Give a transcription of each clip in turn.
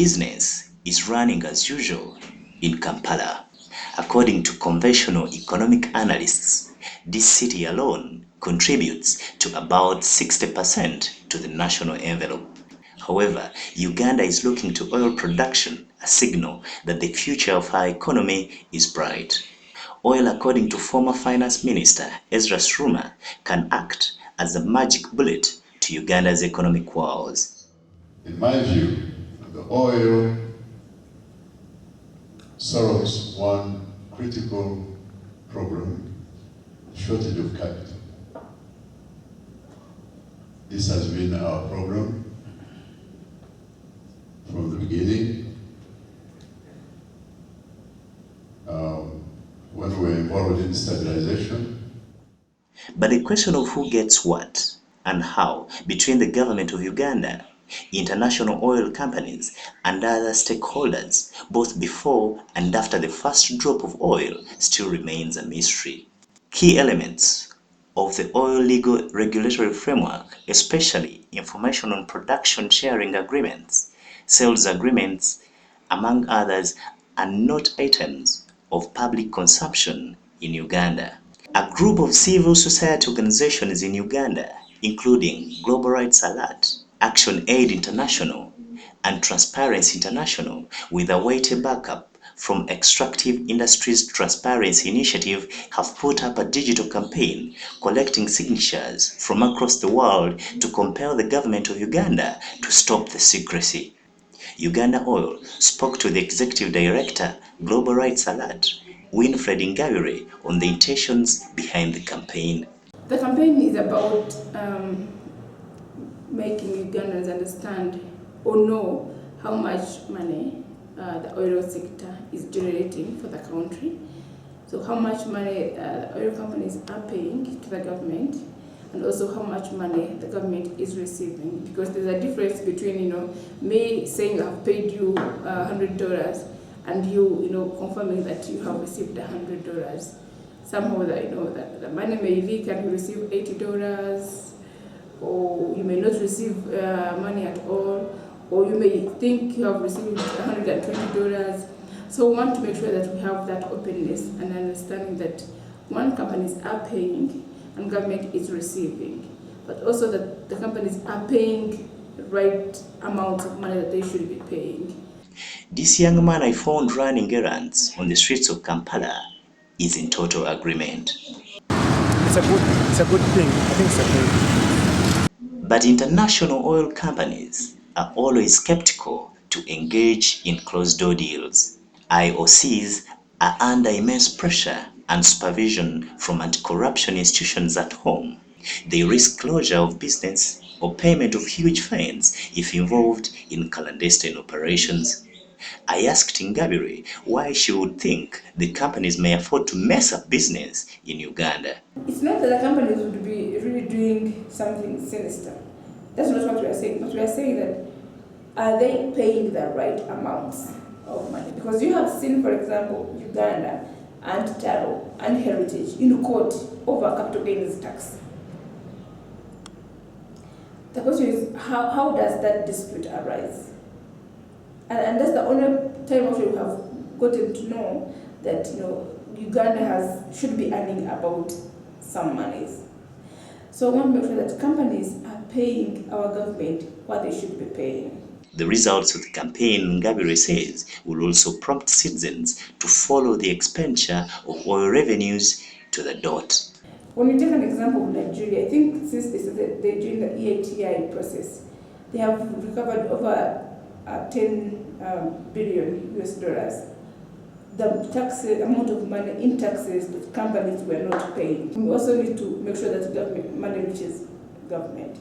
business is running as usual in Kampala. According to conventional economic analysts, this city alone contributes to about 60% to the national envelope. However, Uganda is looking to oil production, a signal that the future of our economy is bright. Oil, according to former Finance Minister Ezra Sruma, can act as a magic bullet to Uganda's economic woes. In my view, the oil solves one critical problem: shortage of capital. This has been our problem from the beginning. When we were involved in stabilization. But the question of who gets what and how between the government of Uganda, international oil companies, and other stakeholders, both before and after the first drop of oil, still remains a mystery. Key elements of the oil legal regulatory framework, especially information on production sharing agreements, sales agreements, among others, are not items of public consumption in Uganda. A group of civil society organizations in Uganda, including Global Rights Alert, Action Aid International, and Transparency International, with a weighty backup from Extractive Industries Transparency Initiative, have put up a digital campaign collecting signatures from across the world to compel the government of Uganda to stop the secrecy. Uganda Oil spoke to the Executive Director, Global Rights Alert, Winfred Ingabire, on the intentions behind the campaign. The campaign is about making Ugandans understand or know how much money the oil sector is generating for the country. So how much money oil companies are paying to the government, and also how much money the government is receiving. Because there's a difference between, me saying I've paid you $100 and you confirming that you have received $100. Somehow that the money may leak and you receive $80, or you may not receive money at all, or you may think you have received $120. So we want to make sure that we have that openness and understanding that one, companies are paying and government is receiving, but also that the companies are paying the right amount of money that they should be paying. This young man I found running errands on the streets of Kampala is in total agreement. It's a good thing. I think it's a good. But international oil companies are always skeptical to engage in closed-door deals. IOCs are under immense pressure and supervision from anti-corruption institutions at home. They risk closure of business or payment of huge fines if involved in clandestine operations. I asked Ingabire why she would think the companies may afford to mess up business in Uganda. It's not that the companies would be really doing something sinister. That's not what we are saying. But we are saying that, are they paying the right amounts of money? Because you have seen, for example, Uganda and Taro and Heritage in court over capital gains tax. The question is, how does that dispute arise? And that's the only time we have gotten to know that Uganda should be earning about some monies. So I want to make sure that companies are paying our government what they should be paying. The results of the campaign, Ingabire says, will also prompt citizens to follow the expenditure of oil revenues to the dot. When you take an example of Nigeria, I think since they're doing the EITI process, they have recovered over 10 billion US dollars. The tax amount of money in taxes that companies were not paying. We also need to make sure that government money reaches government,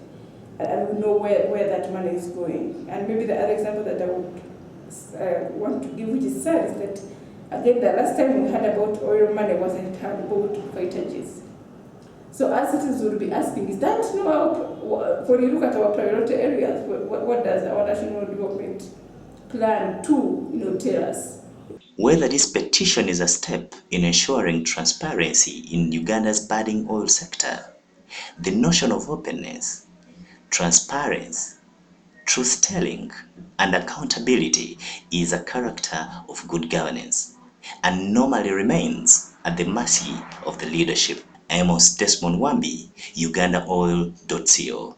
and we know where that money is going. And maybe the other example that I would want to give, which is sad, is that again the last time we heard about oil money was it had about fightages. So our citizens will be asking, is that when you look at our priority areas, what does our national development plan to tell us? Whether this petition is a step in ensuring transparency in Uganda's budding oil sector, the notion of openness, transparency, Truth-telling and accountability is a character of good governance and normally remains at the mercy of the leadership. Amos Desmond Wambi, UgandaOil.co.